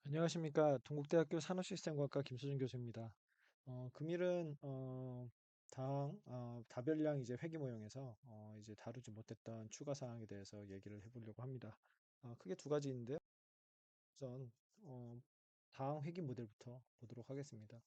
안녕하십니까. 동국대학교 산업시스템과학과 김수준 교수입니다. 금일은 다별량 이제 회계 모형에서 이제 다루지 못했던 추가 사항에 대해서 얘기를 해보려고 합니다. 크게 두 가지인데요. 우선 다항 회귀 모델부터 보도록 하겠습니다.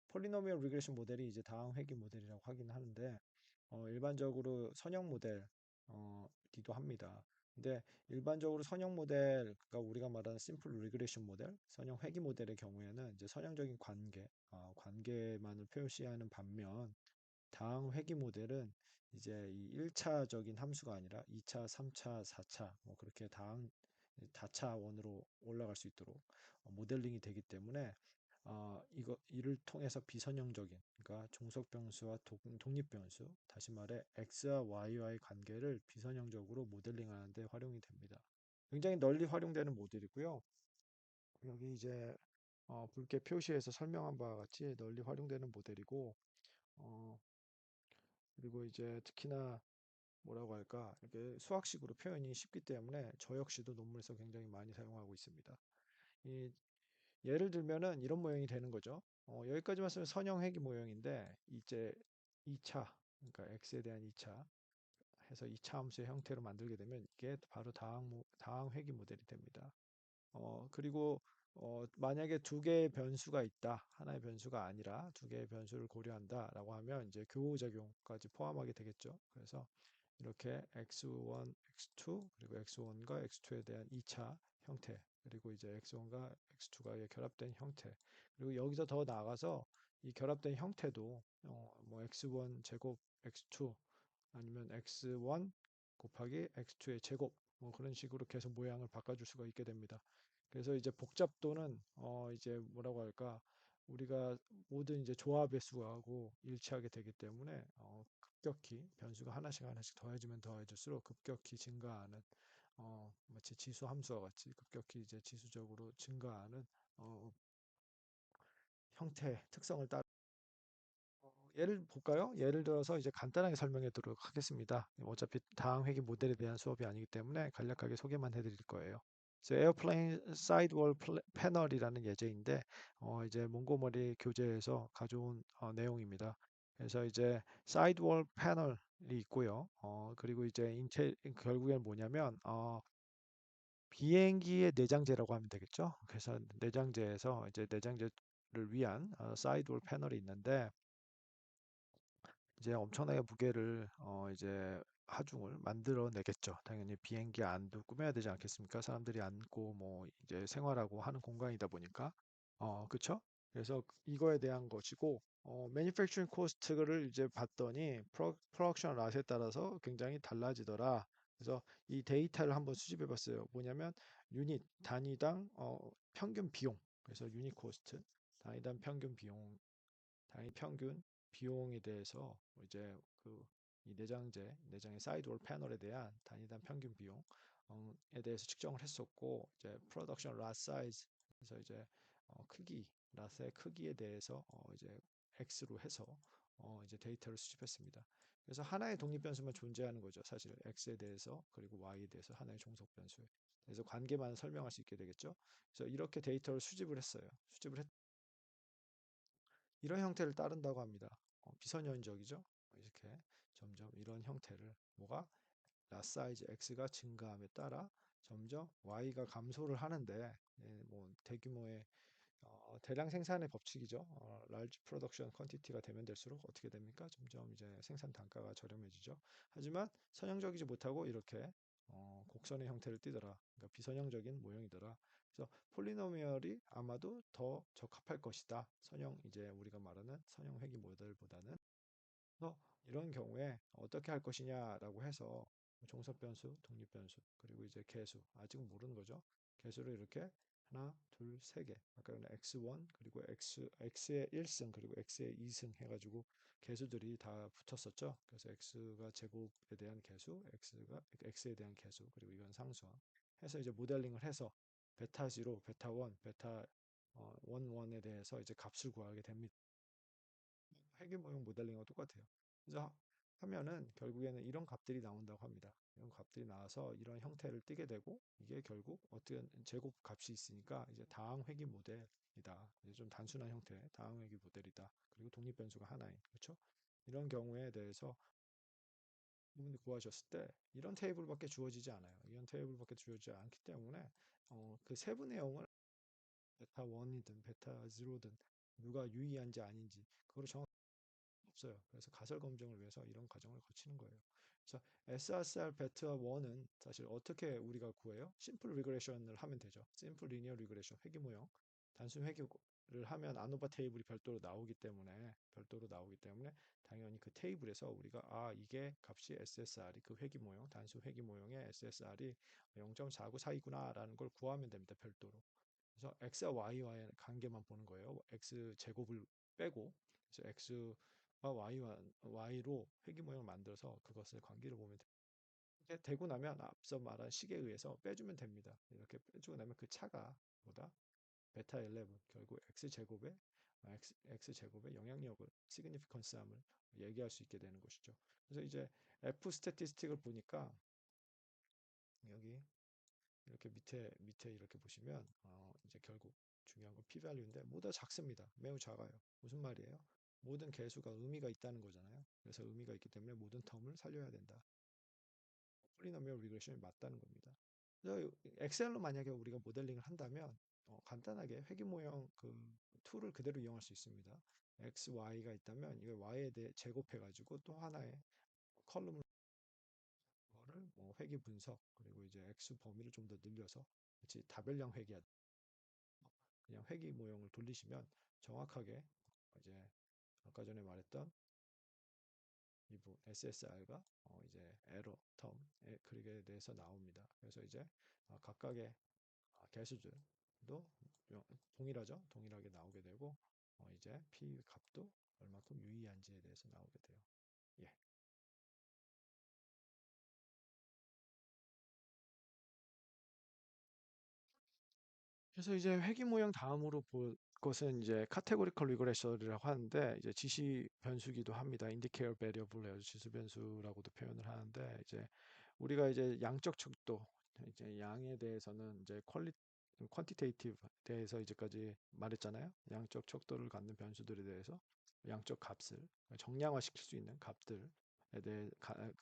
폴리노미얼 리그레션 모델이 이제 다항 회귀 모델이라고 하긴 하는데 일반적으로 선형 모델 기도 합니다. 근데 일반적으로 선형 모델, 그러니까 우리가 말하는 심플 리그레션 모델, 선형 회귀 모델의 경우에는 이제 선형적인 관계만을 표시하는 반면 다항 회귀 모델은 이제 이 1차적인 함수가 아니라 2차, 3차, 4차 뭐 그렇게 다차원으로 올라갈 수 있도록 모델링이 되기 때문에 이를 통해서 비선형적인, 그러니까 종속 변수와 독립 변수, 다시 말해 x와 y와의 관계를 비선형적으로 모델링하는 데 활용이 됩니다. 굉장히 널리 활용되는 모델이고요. 여기 이제 붉게 표시해서 설명한 바와 같이 널리 활용되는 모델이고, 어, 그리고 이제 특히나 뭐라고 할까, 이렇게 수학식으로 표현이 쉽기 때문에 저 역시도 논문에서 굉장히 많이 사용하고 있습니다. 이 예를 들면은 이런 모형이 되는 거죠. 여기까지만 쓰면 선형 회귀 모형인데 이제 2차, 그러니까 x에 대한 2차 해서 2차 함수의 형태로 만들게 되면 이게 바로 다항 회귀 모델이 됩니다. 그리고 만약에 두 개의 변수가 있다. 하나의 변수가 아니라 두 개의 변수를 고려한다라고 하면 이제 교호작용까지 포함하게 되겠죠. 그래서 이렇게 x1, x2 그리고 x1과 x2에 대한 2차 형태, 그리고 이제 x1과 x2가 결합된 형태, 그리고 여기서 더 나아가서 이 결합된 형태도 뭐 x1 제곱 x2 아니면 x1 곱하기 x2의 제곱 뭐 그런 식으로 계속 모양을 바꿔줄 수가 있게 됩니다. 그래서 이제 복잡도는 이제 뭐라고 할까, 우리가 모든 이제 조합의 수하고 일치하게 되기 때문에 급격히 변수가 하나씩 하나씩 더해지면 더해질수록 급격히 증가하는, 마치 지수 함수와 같이 급격히 이제 지수적으로 증가하는 어, 형태 특성을 따 예를 볼까요? 예를 들어서 이제 간단하게 설명해 드리도록 하겠습니다. 어차피 다항 회귀 모델에 대한 수업이 아니기 때문에 간략하게 소개만 해드릴 거예요. 그래서 에어플레인 사이드월 패널이라는 예제인데 이제 몽고머리 교재에서 가져온 내용입니다. 그래서 이제 사이드월 패널이 있고요. 그리고 이제 결국엔 뭐냐면 비행기의 내장재라고 하면 되겠죠. 그래서 내장재에서 이제 내장재를 위한 사이드월 패널이 있는데 이제 엄청나게 무게를 이제 하중을 만들어내겠죠. 당연히 비행기 안도 꾸며야 되지 않겠습니까? 사람들이 앉고 뭐 이제 생활하고 하는 공간이다 보니까 그쵸? 그래서 이거에 대한 것이고 manufacturing cost를 이제 봤더니 production lat에 따라서 굉장히 달라지더라. 그래서 이 데이터를 한번 수집해 봤어요. 뭐냐면 유닛 단위당 평균 비용. 그래서 유닛 코스트 단위당 평균 비용, 단위 평균 비용에 대해서 이제 이 내장의 사이드월 패널에 대한 단위당 평균 비용에 대해서 측정을 했었고, 이제 프로덕션 라 사이즈, 그래서 이제 크기, 랏의 크기에 대해서 이제 x로 해서 이제 데이터를 수집했습니다. 그래서 하나의 독립 변수만 존재하는 거죠. 사실 x에 대해서 그리고 y에 대해서 하나의 종속 변수에 그래서 관계만 설명할 수 있게 되겠죠. 그래서 이렇게 데이터를 수집을 했어요. 이런 형태를 따른다고 합니다. 비선형적이죠. 이렇게 점점 이런 형태를 뭐가 라 사이즈 x가 증가함에 따라 점점 y가 감소를 하는데, 뭐 대규모의 대량 생산의 법칙이죠. large production quantity가 되면 될수록 어떻게 됩니까? 점점 이제 생산 단가가 저렴해지죠. 하지만 선형적이지 못하고 이렇게 곡선의 형태를 띠더라. 그러니까 비선형적인 모형이더라. 그래서 폴리노미얼이 아마도 더 적합할 것이다. 이제 우리가 말하는 선형 회귀 모델보다는. 그래서 이런 경우에 어떻게 할 것이냐라고 해서 종속 변수, 독립 변수, 그리고 이제 개수, 아직은 모르는 거죠. 개수를 이렇게 하나, 둘, 세 개. 아까는 x1 그리고 x의 1승 그리고 x의 2승 해가지고 개수들이 다 붙었었죠. 그래서 x가 제곱에 대한 개수, x에 대한 개수, 그리고 이건 상수항 해서 이제 모델링을 해서 베타0, 베타1, 베타 1에 대해서 이제 값을 구하게 됩니다. 회계 모형 모델링과 똑같아요. 그래서 하면은 결국에는 이런 값들이 나온다고 합니다. 이런 값들이 나와서 이런 형태를 띠게 되고 이게 결국 어떤 제곱 값이 있으니까 이제 다항 회귀 모델이다. 이제 좀 단순한 형태의 다항 회귀 모델이다. 그리고 독립 변수가 하나인 그렇죠? 이런 경우에 대해서 이분이 구하셨을 때 이런 테이블밖에 주어지지 않아요. 이런 테이블밖에 주어지지 않기 때문에 그 세부 내용을 베타 1이든 베타 0든 누가 유의한지 아닌지 그걸 정확히 없어요. 그래서 가설 검증을 위해서 이런 과정을 거치는 거예요. 그래서 SRCR 베타 1은 사실 어떻게 우리가 구해요? 심플 리그레션을 하면 되죠. 심플 리니어 리그레션 회귀 모형 단순 회귀를 하면 아노바 테이블이 별도로 나오기 때문에 당연히 그 테이블에서 우리가 아 이게 값이 SSR이 그 회귀 모형 단순 회귀 모형의 SSR이 0.4942구나라는 걸 구하면 됩니다. 별도로. 그래서 x와 y와의 관계만 보는 거예요. x 제곱을 빼고 그래서 x와 y로 회귀 모형을 만들어서 그것을 관계를 보면 돼요. 이렇게 되고 나면 앞서 말한 식에 의해서 빼주면 됩니다. 이렇게 빼주고 나면 그 차가 보다 베타 11 결국 x 제곱의 영향력을 시그니피컨스함을 얘기할 수 있게 되는 것이죠. 그래서 이제 F 스태티스틱을 보니까 여기 이렇게 밑에 이렇게 보시면 이제 결국 중요한 건 p-value인데 모두 다 작습니다. 매우 작아요. 무슨 말이에요? 모든 개수가 의미가 있다는 거잖아요. 그래서 의미가 있기 때문에 모든 텀을 살려야 된다. 폴리노미얼 리그레션이 맞다는 겁니다. 그래서 엑셀로 만약에 우리가 모델링을 한다면 간단하게 회귀 모형 그 툴을 그대로 이용할 수 있습니다. x, y가 있다면 이거 y에 대해 제곱해 가지고 또 하나의 컬럼을 거를 뭐 회귀 분석 그리고 이제 x 범위를 좀 더 늘려서 같이 다별량 회귀하다. 그냥 회귀 모형을 돌리시면 정확하게 이제 아까 전에 말했던 이부 SSR가 이제 에러 텀에 그릭에 대해서 나옵니다. 그래서 이제 각각의 개수들도 동일하죠. 동일하게 나오게 되고 이제 P 값도 얼마큼 유의한지에 대해서 나오게 돼요. 예. 그래서 이제 회귀 모형 다음으로 볼 것은 이제 카테고리컬 리그레션이라고 하는데 이제 지시 변수기도 합니다. 인디케이터 베리어블 지수 변수라고도 표현을 하는데 이제 우리가 이제 양적 척도 이제 양에 대해서는 이제 퀀티테이티브 대해서 이제까지 말했잖아요. 양적 척도를 갖는 변수들에 대해서 양적 값을 정량화 시킬 수 있는 값들에 대해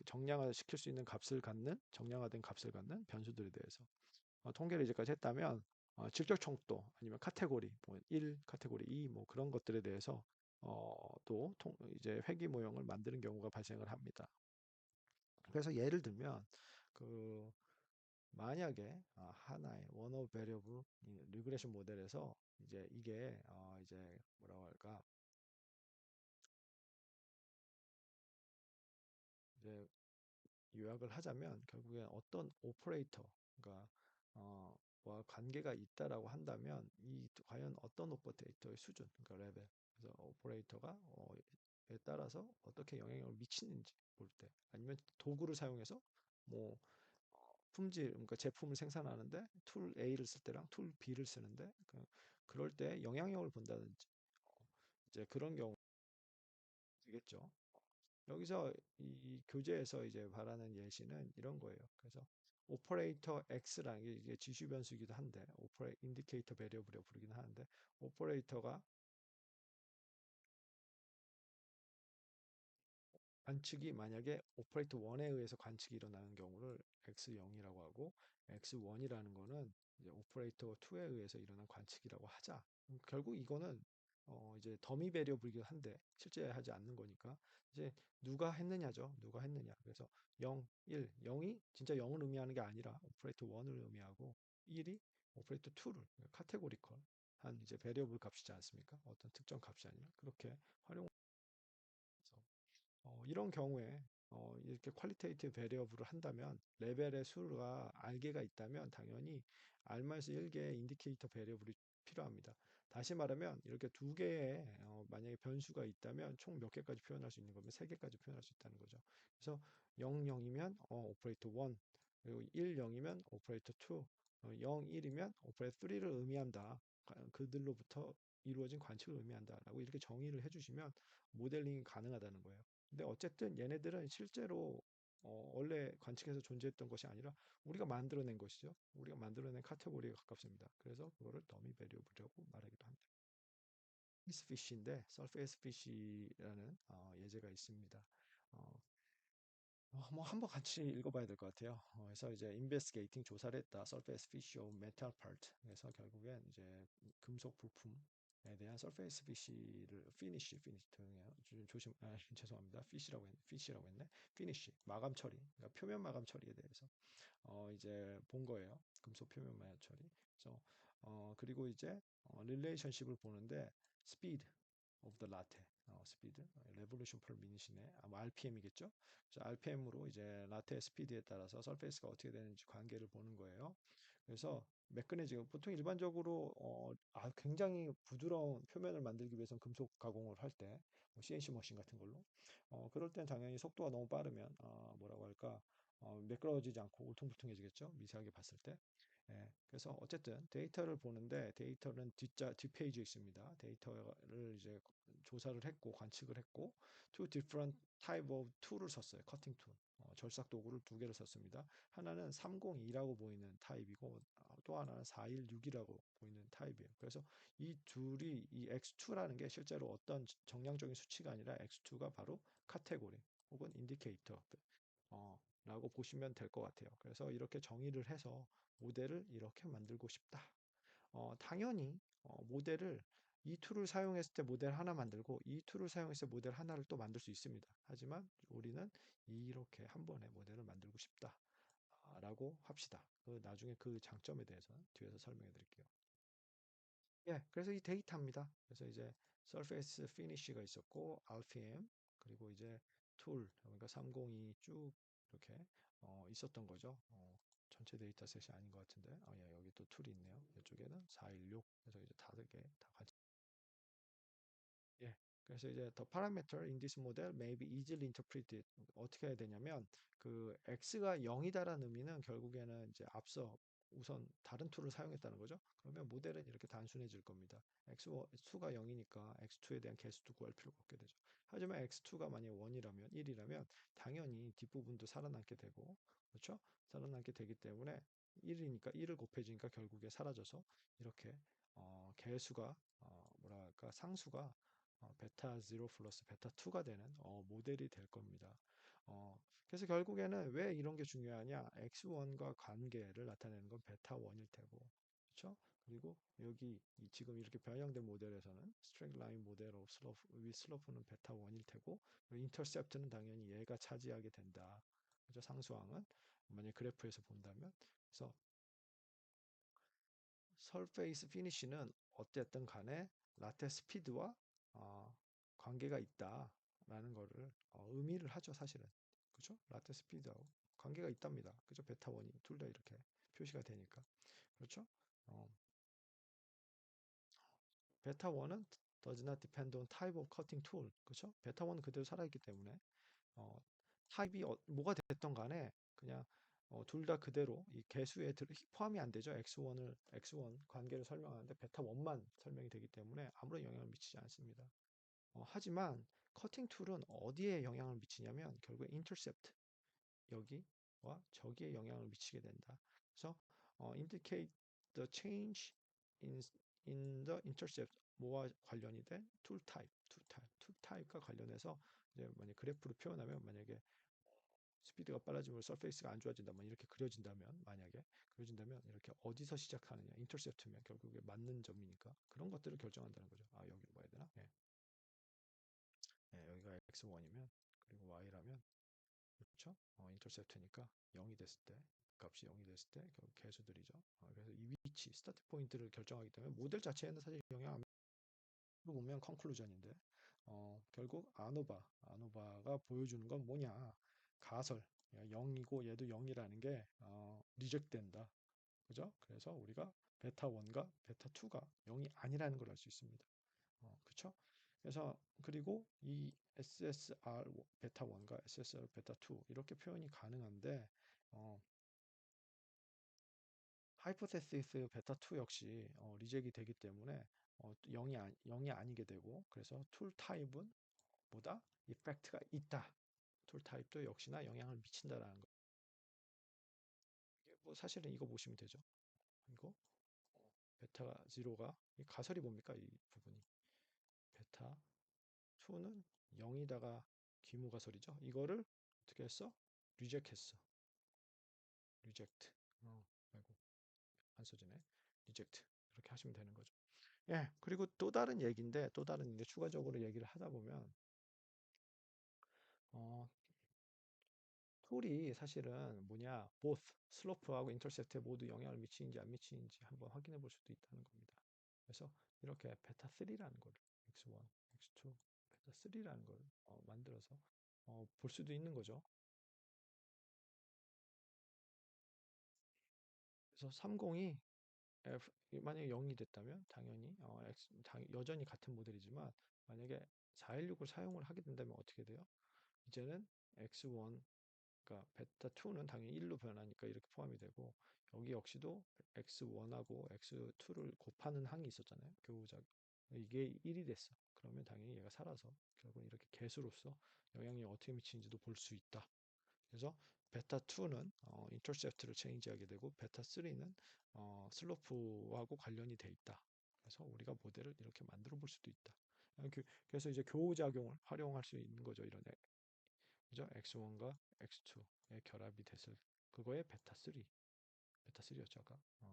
정량화 시킬 수 있는 값을 갖는 정량화된 값을 갖는 변수들에 대해서 통계를 이제까지 했다면 질적 척도 아니면 카테고리 뭐 1, 카테고리 2 뭐 그런 것들에 대해서 또 이제 회귀 모형을 만드는 경우가 발생을 합니다. 그래서 예를 들면 그 만약에 하나의 원어 베리어블 리그레션 모델에서 이제 이게 이제 뭐라고 할까 이제 요약을 하자면 결국에 어떤 오퍼레이터 그러니까 와 관계가 있다라고 한다면 이 과연 어떤 오퍼레이터의 수준 그러니까 레벨 그래서 오퍼레이터가 에 따라서 어떻게 영향력을 미치는지 볼 때 아니면 도구를 사용해서 뭐 품질 그러니까 제품을 생산하는데 툴 A를 쓸 때랑 툴 B를 쓰는데 그럴 때 영향력을 본다든지 이제 그런 경우 되겠죠. 여기서 이 교재에서 이제 말하는 예시는 이런 거예요. 그래서 오퍼레이터 X라는 게 이게 지수 변수이기도 한데 인디케이터 베리어블이라고 부르기는 하는데 오퍼레이터가 관측이 만약에 오퍼레이터 1에 의해서 관측이 일어나는 경우를 X0이라고 하고 X1이라는 거는 이제 오퍼레이터 2에 의해서 일어난 관측이라고 하자. 결국 이거는 이제 더미 베리어블이긴 한데 실제 하지 않는 거니까 이제 누가 했느냐죠. 누가 했느냐. 그래서 0, 1, 0이 진짜 0을 의미하는 게 아니라 오퍼레이터 1을 의미하고 1이 오퍼레이터 2를 카테고리컬 한 이제 베리어블 값이지 않습니까? 어떤 특정 값이 아니라 그렇게 활용해서 이런 경우에 이렇게 퀄리테이티브 베리어블을 한다면 레벨의 수가 알개가 있다면 당연히 R-1개의 인디케이터 베리어블이 필요합니다. 다시 말하면 이렇게 두 개의 만약에 변수가 있다면 총 몇 개까지 표현할 수 있는 거면 세 개까지 표현할 수 있다는 거죠. 그래서 0, 0이면 오퍼레이터 1, 그리고 1, 0이면 오퍼레이터 2, 0, 1이면 오퍼레이터 3를 의미한다. 그들로부터 이루어진 관측을 의미한다라고 이렇게 정의를 해주시면 모델링이 가능하다는 거예요. 근데 어쨌든 얘네들은 실제로 원래 관측에서 존재했던 것이 아니라 우리가 만들어낸 것이죠. 우리가 만들어낸 카테고리에 가깝습니다. 그래서 그거를 더미 베리어블이라고 말하기도 합니다. 피스피쉬인데 서페이스 피쉬라는 예제가 있습니다. 어, 뭐 한번 같이 읽어봐야 될 것 같아요. 그래서 이제 investigating 조사를 했다. surface fish of metal part. 그래서 결국엔 이제 금속 부품에 대한 surface fish를 finish 등이에요. 조심, 죄송합니다. fish라고 했네. finish 마감 처리, 그러니까 표면 마감 처리에 대해서 이제 본 거예요. 금속 표면 마감 처리. 그래서 그리고 이제 릴레이션십을 보는데 speed of the latte, 스피드, revolution per minute이네. 아마 RPM이겠죠? 그래서 RPM으로 이제 라테의 스피드에 따라서 설페이스가 어떻게 되는지 관계를 보는 거예요. 그래서 매끈해지고 보통 일반적으로 굉장히 부드러운 표면을 만들기 위해서는 금속 가공을 할 때, 뭐 CNC 머신 같은 걸로 그럴 땐 당연히 속도가 너무 빠르면 뭐라고 할까 매끄러지지 않고 울퉁불퉁해지겠죠? 미세하게 봤을 때. 예, 그래서 어쨌든 데이터를 보는데 데이터는 뒷페이지에 있습니다. 데이터를 이제 조사를 했고 관측을 했고 two different type of tool을 썼어요. 커팅 툴. 절삭 도구를 두 개를 썼습니다. 하나는 302라고 보이는 타입이고 또 하나는 416이라고 보이는 타입이에요. 그래서 이 둘이 이 X2라는 게 실제로 어떤 정량적인 수치가 아니라 X2가 바로 카테고리 혹은 인디케이터 라고 보시면 될 것 같아요. 그래서 이렇게 정의를 해서 모델을 이렇게 만들고 싶다. 당연히 모델을 이 툴을 사용했을 때 모델 하나 만들고 이 툴을 사용했을 때 모델 하나를 또 만들 수 있습니다. 하지만 우리는 이렇게 한 번에 모델을 만들고 싶다. 라고 합시다. 나중에 그 장점에 대해서는 뒤에서 설명해 드릴게요. 예, 그래서 이 데이터입니다. 그래서 이제 Surface Finish가 있었고, RPM, 그리고 이제 툴, 그러니까 302 쭉 이렇게 있었던 거죠. 전체 데이터셋이 아닌 것 같은데, 예, 여기 또 툴이 있네요. 이쪽에는 416, 그래서 이제 5개 다 같이. 예. 그래서 이제 the parameter in this model may be easily interpreted. 어떻게 해야 되냐면 그 x가 0이다라는 의미는 결국에는 이제 앞서 우선 다른 툴을 사용했다는 거죠. 그러면 모델은 이렇게 단순해질 겁니다. x2가 0이니까 x2에 대한 개수도 구할 필요가 없게 되죠. 하지만 x2가 만약 1이라면 1이라면 당연히 뒷부분도 살아남게 되고 그렇죠? 살아남게 되기 때문에 1이니까 1을 곱해지니까 결국에 사라져서 이렇게 개수가 뭐랄까 상수가 베타 0 플러스 베타 2가 되는 모델이 될 겁니다. 그래서 결국에는 왜 이런 게 중요하냐? x1과 관계를 나타내는 건 베타 1일 테고, 그렇죠? 그리고 여기 지금 이렇게 변형된 모델에서는 스트레이트 라인 모델 오브 슬로프 위 슬로프는 베타 1일 테고, 인터셉트는 당연히 얘가 차지하게 된다. 그죠? 상수항은 만약 그래프에서 본다면, 그래서 설페이스 피니쉬는 어쨌든 간에 라테 스피드와 어, 관계가 있다라는 거를 의미를 하죠, 사실은. 그죠? 라테 스피드하고 관계가 있답니다. 그죠? 베타 원이 둘 다 이렇게 표시가 되니까. 그렇죠? 어, 베타 원은 does not depend on type of cutting tool. 그렇죠? 베타 원은 그대로 살아있기 때문에 어, 타입이 뭐가 됐던 간에 그냥 둘 다 그대로 이 개수에 포함이 안 되죠. X1 관계를 설명하는데 베타 1만 설명이 되기 때문에 아무런 영향을 미치지 않습니다. 하지만 커팅 툴은 어디에 영향을 미치냐면 결국에 인터셉트 여기와 저기에 영향을 미치게 된다. 그래서 indicate the change in the intercept 뭐와 관련이 된 툴 타입과 관련해서 이제 만약 그래프로 표현하면 만약에 스피드가 빨라지면 서페이스가 안 좋아진다. 뭐 이렇게 그려진다면 만약에 그려진다면 이렇게 어디서 시작하느냐 인터셉트면 결국에 맞는 점이니까 그런 것들을 결정한다는 거죠. 여기로 봐야 되나? 예. 예, 여기가 x1이면 그리고 y라면 그렇죠? 인터셉트니까 0이 됐을 때 값이 0이 됐을 때 결국 개수들이죠. 그래서 이 위치 스타트 포인트를 결정하기 때문에 모델 자체에는 사실 영향 안 보면 컨클루전인데 결국 아노바가 보여주는 건 뭐냐 가설 0이고 얘도 0이라는 게 리젝된다 그죠? 그래서 우리가 베타 1과 베타 2가 0이 아니라는 걸 알 수 있습니다. 그쵸? 그래서 그리고 이 SSR 베타 1과 SSR 베타 2 이렇게 표현이 가능한데 어, 하이포테시스 베타 2 역시 리젝이 되기 때문에 0이 아니게 되고 그래서 툴 타입은 보다 이펙트가 있다. 툴 타입도 역시나 영향을 미친다라는 거. 이게 뭐 사실은 이거 보시면 되죠. 이거 베타 제로가 이 가설이 뭡니까? 이 부분이 베타 2는 0이다가 기무 가설이죠. 이거를 어떻게 했어? 리젝 했어. 리젝트. 아이고 안 써지네. 리젝트. 이렇게 하시면 되는 거죠. 예, 그리고 또 다른 얘기인데, 또 다른 이제 추가적으로 얘기를 하다 보면, 어, 툴이 사실은 뭐냐, both 슬로프하고 인터셉트에 모두 영향을 미치는지 안 미치는지 한번 확인해 볼 수도 있다는 겁니다. 그래서 이렇게 베타 3라는 걸 x1, x2, 베타 3라는 걸 만들어서 볼 수도 있는 거죠. 그래서 30이 만약에 0이 됐다면 당연히 여전히 같은 모델이지만 만약에 416을 사용을 하게 된다면 어떻게 돼요? 이제는 x1 그러니까 베타 2는 당연히 1로 변하니까 이렇게 포함이 되고 여기 역시도 x1하고 x2를 곱하는 항이 있었잖아요. 교우작 이게 1이 됐어. 그러면 당연히 얘가 살아서 결국 이렇게 개수로서 영향이 어떻게 미치는지도 볼 수 있다. 그래서 베타 2는 인터셉트를 체인지하게 되고 베타 3는 슬로프하고 관련이 돼 있다. 그래서 우리가 모델을 이렇게 만들어 볼 수도 있다. 그래서 이제 교우작용을 활용할 수 있는 거죠. 이런 그죠? X1과 X2의 결합이 됐을 그거의 베타 3, 베타 3였죠 아까. 예.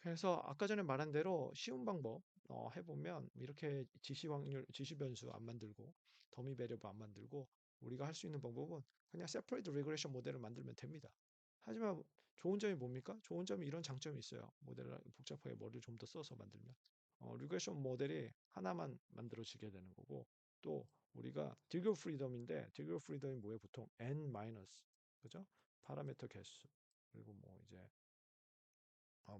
그래서 아까 전에 말한 대로 쉬운 방법 해보면 이렇게 지시 확률, 지시 변수 안 만들고 더미 배리어블 안 만들고 우리가 할 수 있는 방법은 그냥 세퍼레이트 리그레션 모델을 만들면 됩니다. 하지만 좋은 점이 뭡니까? 좋은 점이 이런 장점이 있어요. 모델을 복잡하게 머리를 좀 더 써서 만들면 리그레션 모델이 하나만 만들어지게 되는 거고 또 우리가 디그 프리덤인데 디그 프리덤이 뭐예요? 보통 n 마이너스 그죠? 파라미터 개수 그리고 뭐 이제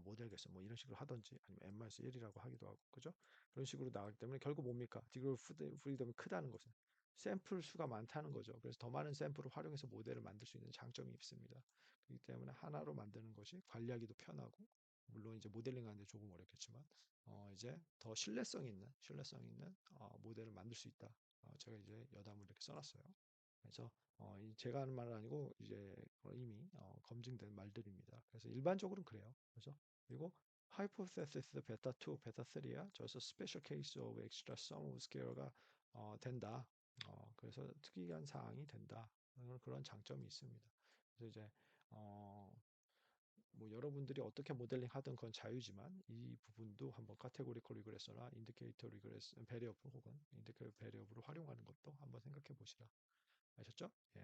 모델 개수 뭐 이런 식으로 하든지 아니면 n-1이라고 하기도 하고 그죠? 그런 식으로 나가기 때문에 결국 뭡니까? 디그리 프리덤이 크다는 것은 샘플 수가 많다는 거죠. 그래서 더 많은 샘플을 활용해서 모델을 만들 수 있는 장점이 있습니다. 그렇기 때문에 하나로 만드는 것이 관리하기도 편하고 물론 이제 모델링 하는데 조금 어렵겠지만 이제 더 신뢰성 있는 모델을 만들 수 있다. 제가 이제 여담을 이렇게 써놨어요. 그래서 제가 하는 말은 아니고 이제 이미 검증된 말들입니다. 그래서 일반적으로는 그래요. 그래서 그리고 hypothesis 베타 2, 베타 3야 just a special case of extra sum of square가 된다. 그래서 특이한 사항이 된다. 그런 장점이 있습니다. 그래서 이제 뭐 여러분들이 어떻게 모델링 하든 그건 자유지만 이 부분도 한번 카테고리컬 리그레서나 인디케이터 리그레스 베리어블 혹은 인디케이터 베리어블을 활용하는 것도 한번 생각해 보시라. 아셨죠? 예.